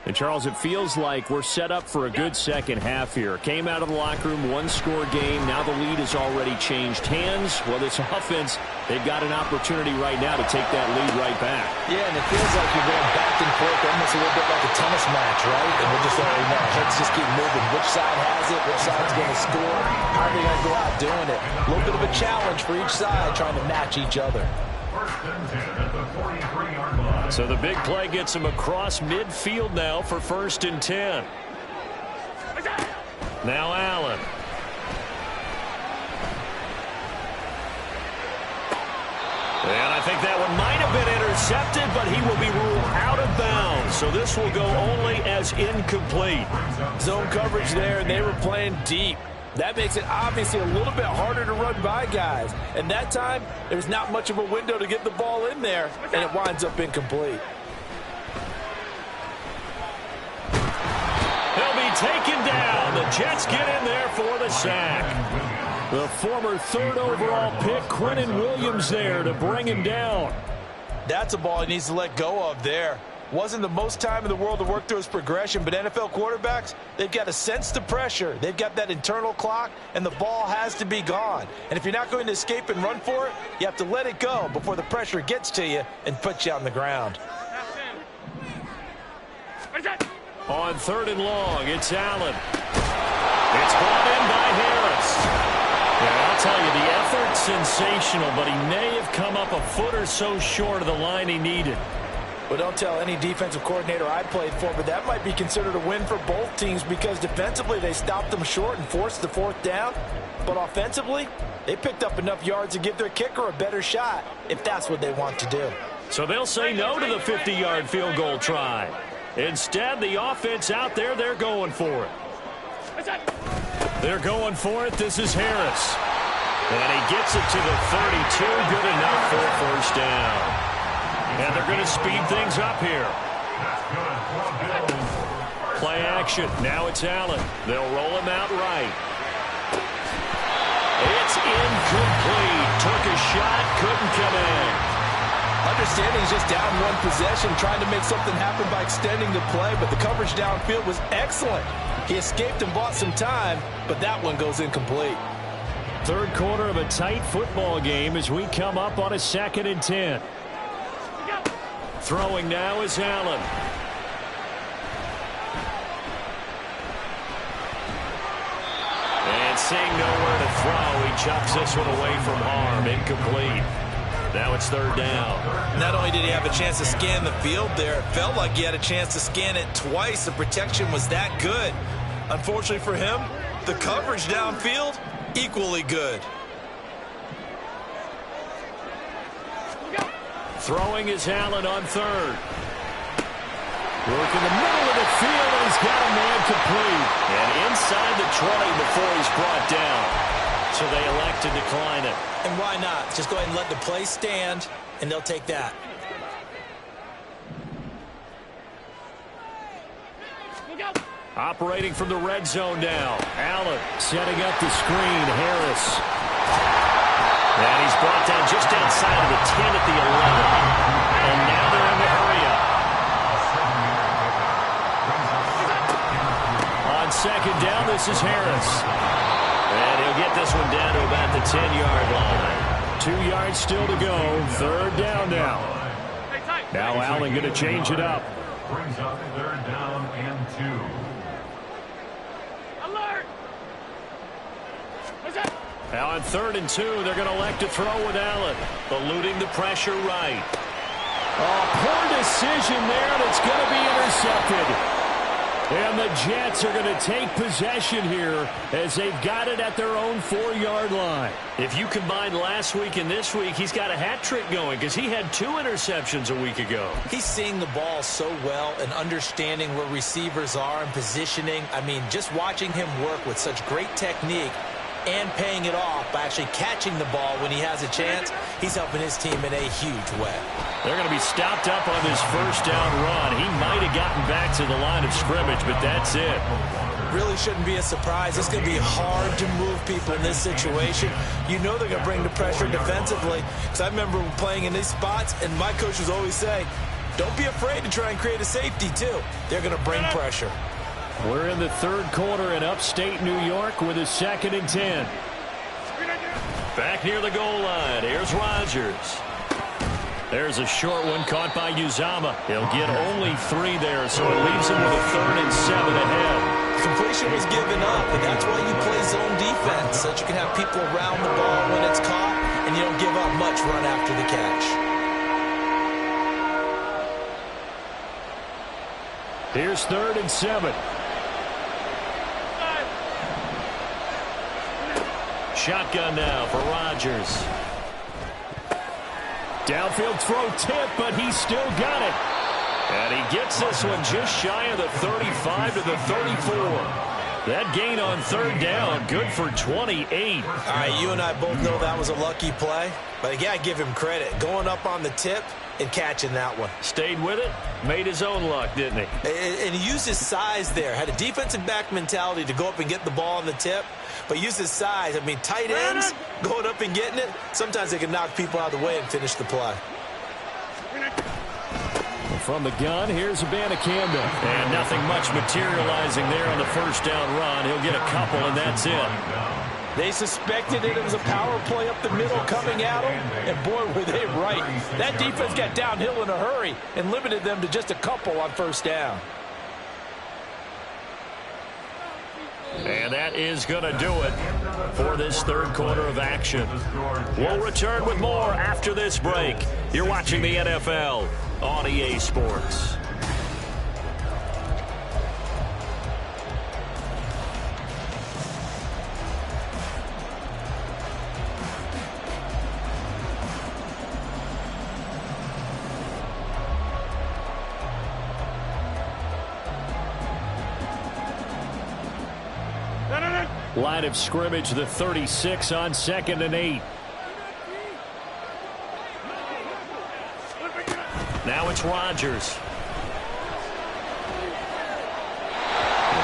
And, Charles, it feels like we're set up for a good second half here. Came out of the locker room, one-score game. Now the lead has already changed hands. Well, this offense, they've got an opportunity right now to take that lead right back. Yeah, and it feels like you're going back and forth almost a little bit like a tennis match, right? And we're just already know. Let's just keep moving. Which side has it? Which side's going to score? How are they going to go out doing it? A little bit of a challenge for each side trying to match each other. First and 10 at the 43-yard line. So the big play gets him across midfield now for first and 10. Now Allen. And I think that one might have been intercepted, but he will be ruled out of bounds. So this will go only as incomplete. Zone coverage there, and they were playing deep. That makes it obviously a little bit harder to run by guys. And that time, there's not much of a window to get the ball in there, and it winds up incomplete. He'll be taken down. The Jets get in there for the sack. The former third overall pick, Quinnen Williams, there to bring him down. That's a ball he needs to let go of there. Wasn't the most time in the world to work through his progression, but NFL quarterbacks, they've got to sense the pressure. They've got that internal clock, and the ball has to be gone. And if you're not going to escape and run for it, you have to let it go before the pressure gets to you and puts you on the ground. On 3rd and long, it's Allen. It's brought in by Harris. Yeah, I'll tell you, the effort's sensational, but he may have come up a foot or so short of the line he needed. Well, don't tell any defensive coordinator I played for, but that might be considered a win for both teams because defensively they stopped them short and forced the 4th down. But offensively, they picked up enough yards to give their kicker a better shot if that's what they want to do. So they'll say no to the 50-yard field goal try. Instead, the offense out there, they're going for it. They're going for it. This is Harris. And he gets it to the 32. Good enough for a 1st down. And they're going to speed things up here. Play action. Now it's Allen. They'll roll him out right. It's incomplete. Took a shot, couldn't connect. Understanding he's just down 1 possession, trying to make something happen by extending the play, but the coverage downfield was excellent. He escaped and bought some time, but that one goes incomplete. 3rd quarter of a tight football game as we come up on a 2nd and 10. Throwing now is Allen. And seeing nowhere to throw, he chucks this one away from harm. Incomplete. Now it's 3rd down. Not only did he have a chance to scan the field there, it felt like he had a chance to scan it twice. The protection was that good. Unfortunately for him, the coverage downfield, equally good. Throwing is Allen on 3rd. Work in the middle of the field, and he's got a man complete. And inside the 20 before he's brought down. So they elect to decline it. And why not? Just go ahead and let the play stand, and they'll take that. Operating from the red zone now. Allen setting up the screen. Harris. And he's brought down just outside of the 10 at the 11. And now they're in the hurry up. On 2nd down, this is Harris. And he'll get this one down to about the 10-yard line. 2 yards still to go. 3rd down now. Now Allen going to change it up. Brings up 3rd down and 2. Now on 3rd and 2, they're going to elect to throw with Allen. Eluding the pressure right. Oh, poor decision there, and it's going to be intercepted. And the Jets are going to take possession here as they've got it at their own 4-yard line. If you combine last week and this week, he's got a hat trick going because he had 2 interceptions a week ago. He's seeing the ball so well and understanding where receivers are and positioning. I mean, just watching him work with such great technique and paying it off by actually catching the ball when he has a chance, he's helping his team in a huge way. They're going to be stopped up on this 1st down run. He might have gotten back to the line of scrimmage, but that's it. Really shouldn't be a surprise. It's going to be hard to move people in this situation. You know they're going to bring the pressure defensively. Because I remember playing in these spots, and my coach was always saying, don't be afraid to try and create a safety, too. They're going to bring pressure. We're in the 3rd quarter in upstate New York with a 2nd and 10. Back near the goal line. Here's Rodgers. There's a short one caught by Uzama. He'll get only 3 there, so it leaves him with a 3rd and 7 ahead. Completion was given up, and that's why you play zone defense, so that you can have people around the ball when it's caught, and you don't give up much run after the catch. Here's 3rd and 7. Shotgun now for Rodgers. Downfield throw tip, but he's still got it. And he gets this one just shy of the 35 to the 34. That gain on 3rd down, good for 28. All right, you and I both know that was a lucky play. But, again, I give him credit. Going up on the tip and catching that one. Stayed with it, made his own luck, didn't he? And he used his size there. Had a defensive back mentality to go up and get the ball on the tip. But use his size. I mean, tight ends going up and getting it, sometimes they can knock people out of the way and finish the play. from the gun, here's Abanikanda. And nothing much materializing there on the first down run. He'll get a couple, and that's it. They suspected it was a power play up the middle coming at them, and boy, were they right. That defense got downhill in a hurry and limited them to just a couple on first down. And that is going to do it for this third quarter of action. We'll return with more after this break. You're watching the NFL on EA Sports. Line of scrimmage, the 36 on 2nd and 8. Now it's Rodgers.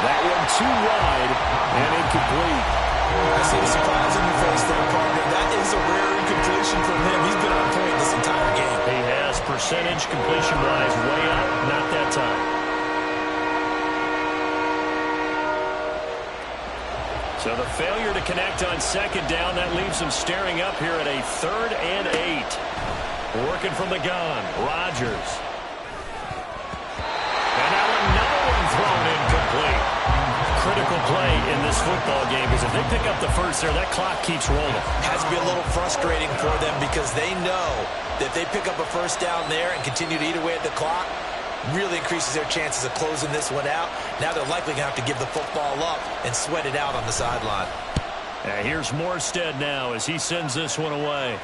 That one too wide and incomplete. I see the surprise in your face there, partner. That is a rare incompletion from him. He's been on point this entire game. He has percentage completion-wise way up, not that time. So the failure to connect on 2nd down, that leaves them staring up here at a 3rd and 8. Working from the gun, Rodgers. And now another one thrown incomplete. Critical play in this football game, because if they pick up the first there, that clock keeps rolling. Has to be a little frustrating for them because they know that if they pick up a first down there and continue to eat away at the clock, really increases their chances of closing this one out. Now they're likely going to have to give the football up and sweat it out on the sideline. And here's Morstead now as he sends this one away.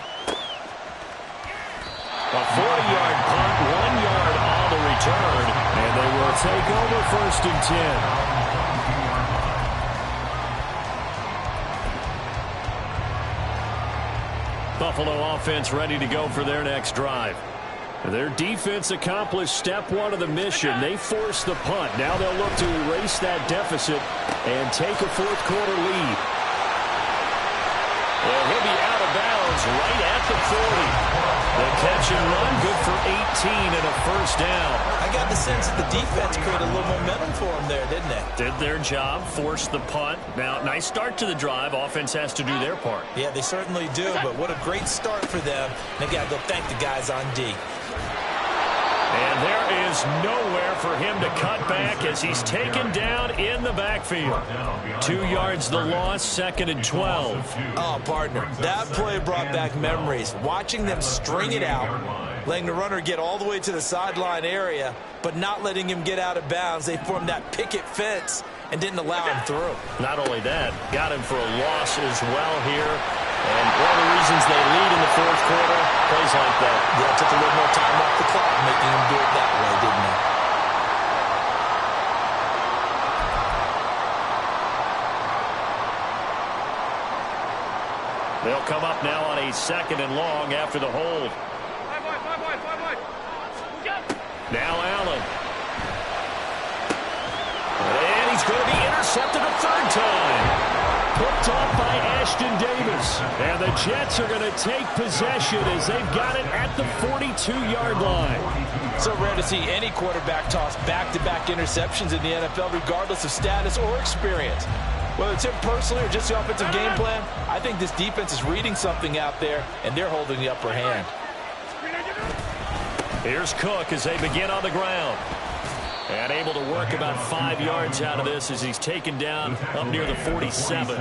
A 40-yard punt, 1 yard on the return, and they will take over 1st and 10. Buffalo offense ready to go for their next drive. Their defense accomplished step 1 of the mission. They forced the punt. Now they'll look to erase that deficit and take a 4th quarter lead. Well, he'll be out of bounds right at the 40. The catch and run, good for 18 and a first down. I got the sense that the defense created a little momentum for them there, didn't they? Did their job, forced the punt. Now, nice start to the drive. Offense has to do their part. Yeah, they certainly do, but what a great start for them. They've got to go thank the guys on D. And there is nowhere for him to cut back as he's taken down in the backfield. 2 yards the loss, 2nd and 12. Oh, partner, that play brought back memories. Watching them string it out, letting the runner get all the way to the sideline area, but not letting him get out of bounds. They formed that picket fence and didn't allow him through. Not only that, got him for a loss as well here. And one of the reasons they lead in the 4th quarter, plays like that. Yeah, it took a little more time off the clock, making him do it that way, didn't it? They'll come up now on a 2nd and long after the hold. Now Allen. And he's going to be intercepted a 3rd time. Picked off by Ashton Davis. And the Jets are going to take possession as they've got it at the 42-yard line. So rare to see any quarterback toss back-to-back interceptions in the NFL, regardless of status or experience. Whether it's him personally or just the offensive game plan, I think this defense is reading something out there, and they're holding the upper hand. Here's Cook as they begin on the ground. And able to work about 5 yards out of this as he's taken down up near the 47.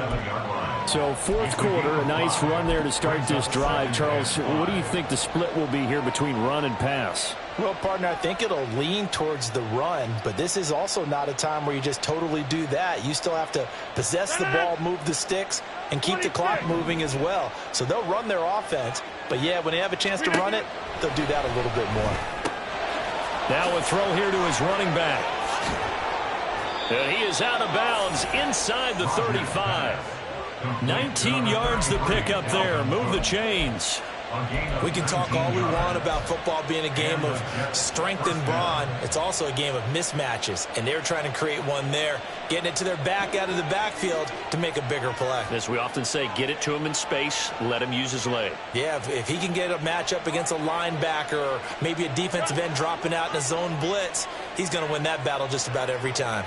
So 4th quarter, a nice run there to start this drive. Charles, what do you think the split will be here between run and pass? Well, partner, I think it'll lean towards the run, but this is also not a time where you just totally do that. You still have to possess the ball, move the sticks, and keep the clock moving as well. So they'll run their offense, but yeah, when they have a chance to run it, they'll do that a little bit more. Now a throw here to his running back. And he is out of bounds inside the 35. 19 yards to pick up there. Move the chains. We can talk all we want about football being a game of strength and brawn. It's also a game of mismatches, and they're trying to create one there, getting it to their back out of the backfield to make a bigger play. As we often say, get it to him in space, let him use his leg. Yeah, if he can get a matchup against a linebacker or maybe a defensive end dropping out in a zone blitz, he's going to win that battle just about every time.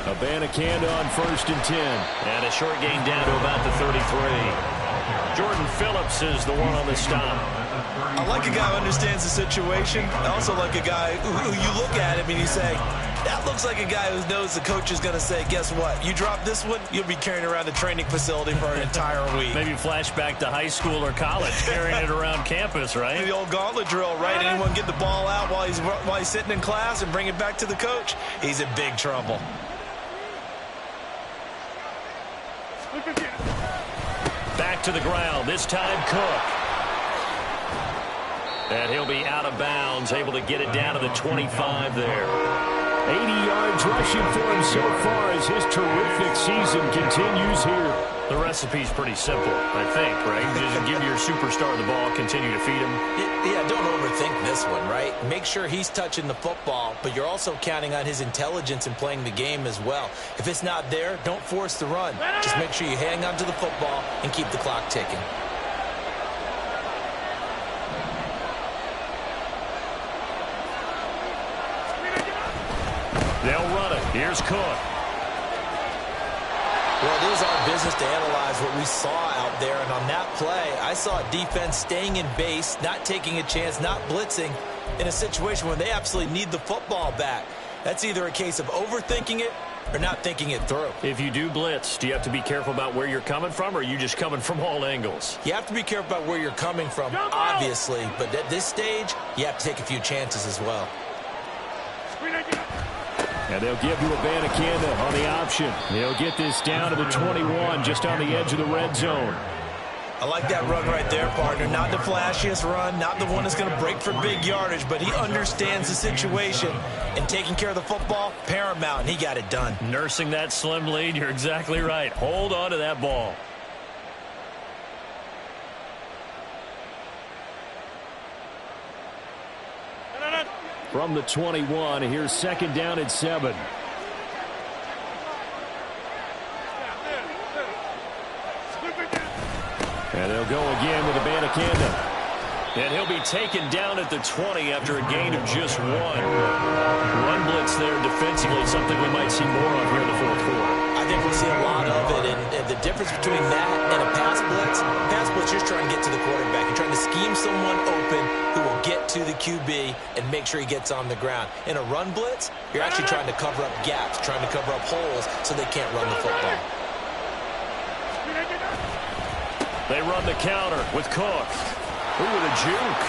Abanikanda on 1st and 10. And a short gain down to about the 33. Jordan Phillips is the one on the stop. I like a guy who understands the situation. I also like a guy who you look at him and you say, that looks like a guy who knows the coach is going to say, guess what? You drop this one, you'll be carrying around the training facility for an entire week. Maybe flashback to high school or college, carrying it around campus, right? The old gauntlet drill, right? Anyone get the ball out while he's sitting in class and bring it back to the coach? He's in big trouble. Back to the ground, this time Cook. And he'll be out of bounds, able to get it down to the 25 there. 80 yards rushing for him so far as his terrific season continues here. The recipe's pretty simple, I think, right? Just give your superstar the ball, continue to feed him. Yeah, don't overthink this one, right? Make sure he's touching the football, but you're also counting on his intelligence in playing the game as well. If it's not there, don't force the run. Just make sure you hang on to the football and keep the clock ticking. They'll run it. Here's Cook. Well, it is our business to analyze what we saw out there, and on that play, I saw a defense staying in base, not taking a chance, not blitzing, in a situation where they absolutely need the football back. That's either a case of overthinking it or not thinking it through. If you do blitz, do you have to be careful about where you're coming from, or are you just coming from all angles? You have to be careful about where you're coming from, obviously, but at this stage, you have to take a few chances as well. And they'll give to Abanikanda on the option. They'll get this down to the 21, just on the edge of the red zone. I like that run right there, partner. Not the flashiest run, not the one that's going to break for big yardage, but he understands the situation, and taking care of the football, paramount, and he got it done. Nursing that slim lead, you're exactly right. Hold on to that ball. From the 21, here's 2nd down and 7. And they'll go again with Abanikanda. And he'll be taken down at the 20 after a gain of just 1. Run blitz there defensively, something we might see more of here in the 4th quarter. I think we'll see a lot of it, and the difference between that and a pass blitz, you're trying to get to the quarterback. You're trying to scheme someone open who will get to the QB and make sure he gets on the ground. In a run blitz, you're actually trying to cover up gaps, trying to cover up holes so they can't run the football. They run the counter with Cook. Ooh, with a juke.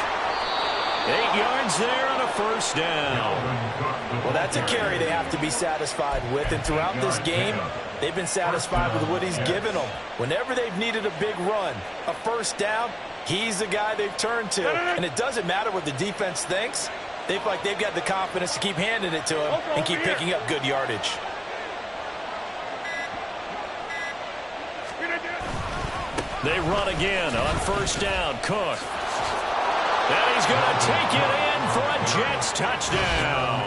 8 yards there on a 1st down. Well, that's a carry they have to be satisfied with, and throughout this game, they've been satisfied with what he's given them. Whenever they've needed a big run, a 1st down, he's the guy they've turned to. And it doesn't matter what the defense thinks. They feel like they've got the confidence to keep handing it to him and keep picking up good yardage. They run again on 1st down. Cook. And he's going to take it in for a Jets touchdown.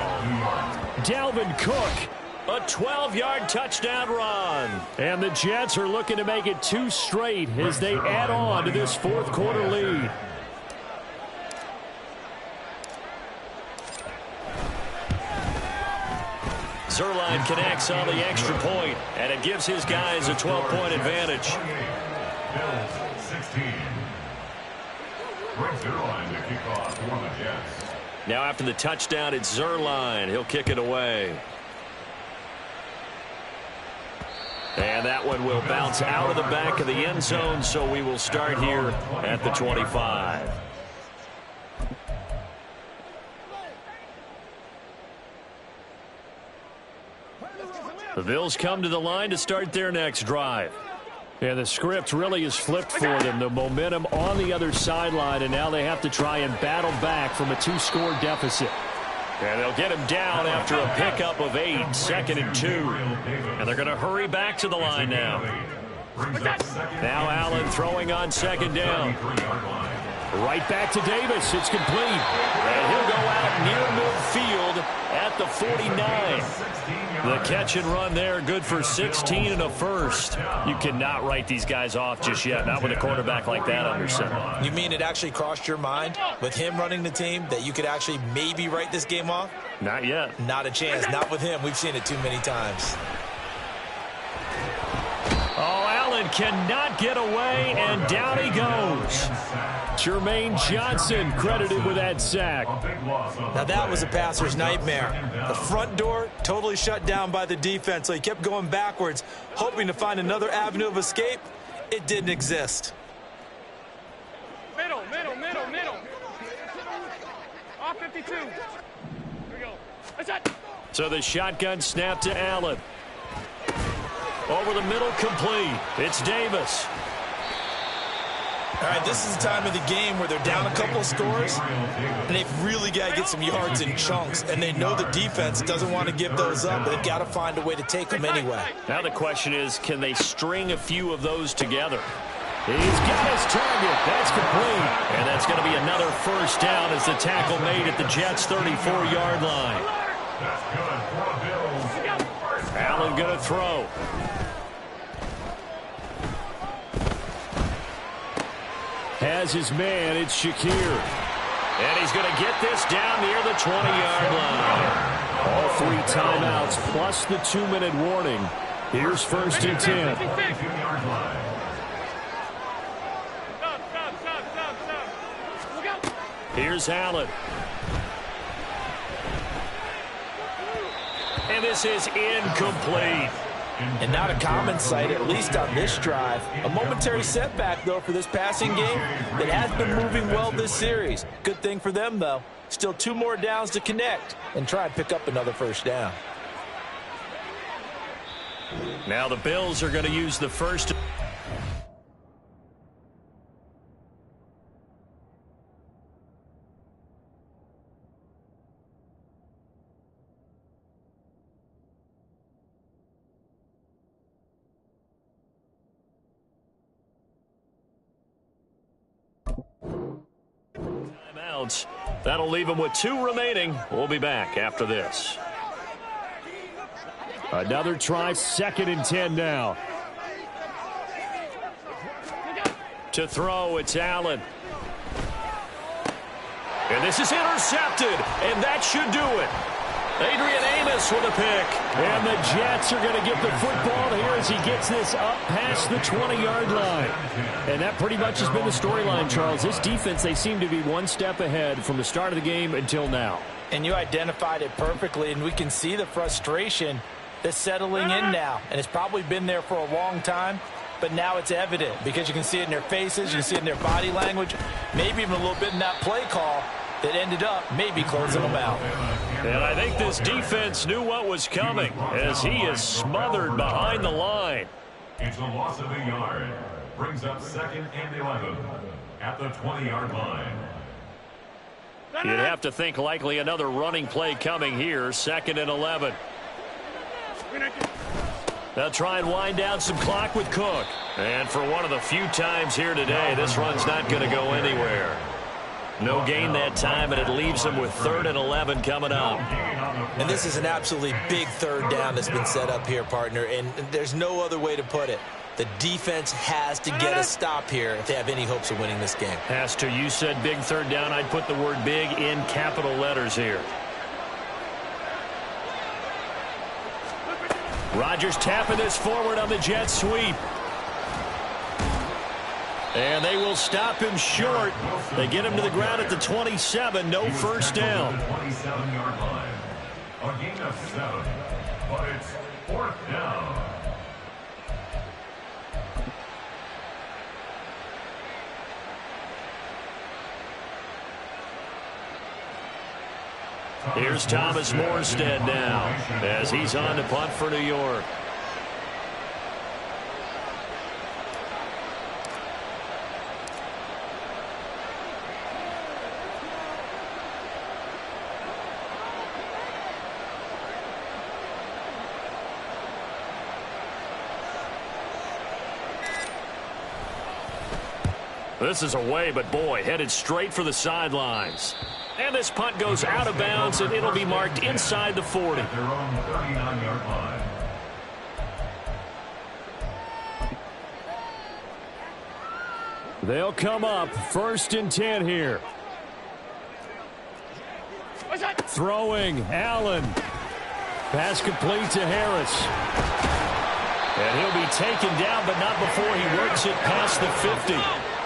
Dalvin Cook. A 12-yard touchdown run. And the Jets are looking to make it 2 straight as they add on to this 4th quarter lead. Zuerlein connects on the extra point, and it gives his guys a 12-point advantage. Bills 16. Brings Zuerlein to kick off for the Jets. Now after the touchdown, it's Zuerlein. He'll kick it away. And that one will bounce out of the back of the end zone, so we will start here at the 25. The Bills come to the line to start their next drive. Yeah, the script really is flipped for them. The momentum on the other sideline, and now they have to try and battle back from a 2-score deficit. And they'll get him down after a pickup of 8, 2nd and 2. And they're going to hurry back to the line now. Now Allen throwing on second down. Right back to Davis. It's complete. And he'll go out near midfield at the 49. The catch and run there, good for 16 and a first. You cannot write these guys off just yet, not with a quarterback like that under center. You mean it actually crossed your mind with him running the team that you could actually maybe write this game off? Not yet. Not a chance. Not with him. We've seen it too many times. Oh, Allen cannot get away, and down he goes. Jermaine Johnson credited with that sack. Now that was a passer's nightmare. The front door totally shut down by the defense, so he kept going backwards, hoping to find another avenue of escape. It didn't exist. Middle. Off 52. Here we go. That's it. So the shotgun snap to Allen. Over the middle, complete. It's Davis. All right, this is the time of the game where they're down a couple of scores, and they've really got to get some yards in chunks, and they know the defense doesn't want to give those up, but they've got to find a way to take them anyway. Now the question is, can they string a few of those together? He's got his target. That's complete. And that's going to be another first down as the tackle made at the Jets' 34-yard line. Allen going to throw. Has his man, it's Shakir. And he's going to get this down near the 20-yard line. All 3 timeouts plus the 2-minute warning. Here's 1st and 10. Here's Allen. And this is incomplete. And not a common sight, at least on this drive. A momentary setback, though, for this passing game that has been moving well this series. Good thing for them, though. Still 2 more downs to connect and try and pick up another first down. Now the Bills are going to use the first. Timeouts. That'll leave them with 2 remaining. We'll be back after this. Another try, 2nd and 10 now. To throw, it's Allen. And this is intercepted, and that should do it. Adrian Amos with a pick. And the Jets are going to get the football here as he gets this up past the 20-yard line. And that pretty much has been the storyline, Charles. This defense, they seem to be 1 step ahead from the start of the game until now. And you identified it perfectly, and we can see the frustration that's settling in now. And it's probably been there for a long time, but now it's evident because you can see it in their faces, you can see it in their body language, maybe even a little bit in that play call that ended up maybe closing them out. And I think this defense knew what was coming as he is smothered behind the line. It's a loss of a yard. Brings up 2nd and 11 at the 20-yard line. You'd have to think likely another running play coming here, 2nd and 11. They'll try and wind down some clock with Cook. And for one of the few times here today, this run's not going to go anywhere. No gain that time, and it leaves them with 3rd and 11 coming up. And this is an absolutely big 3rd down that's been set up here, partner, and there's no other way to put it. The defense has to get a stop here if they have any hopes of winning this game. Has to. You said big 3rd down. I'd put the word big in capital letters here. Rodgers tapping this forward on the jet sweep. And they will stop him short. They get him to the ground at the 27. No first down. 27-yard line. A gain of 7, but it's 4th down. Here's Thomas Morstead now as he's on to punt for New York. This is away, but boy, headed straight for the sidelines. And this punt goes out of bounds, and it'll be marked inside the 40. At their own 39-yard line. They'll come up 1st and 10 here. Throwing, Allen. Pass complete to Harris. And he'll be taken down, but not before he works it past the 50.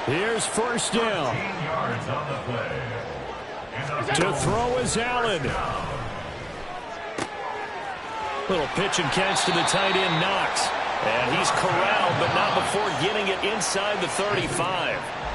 Here's 1st down. 15 yards on the play. To throw is Allen. Little pitch and catch to the tight end, Knox. And he's corralled, but not before getting it inside the 35.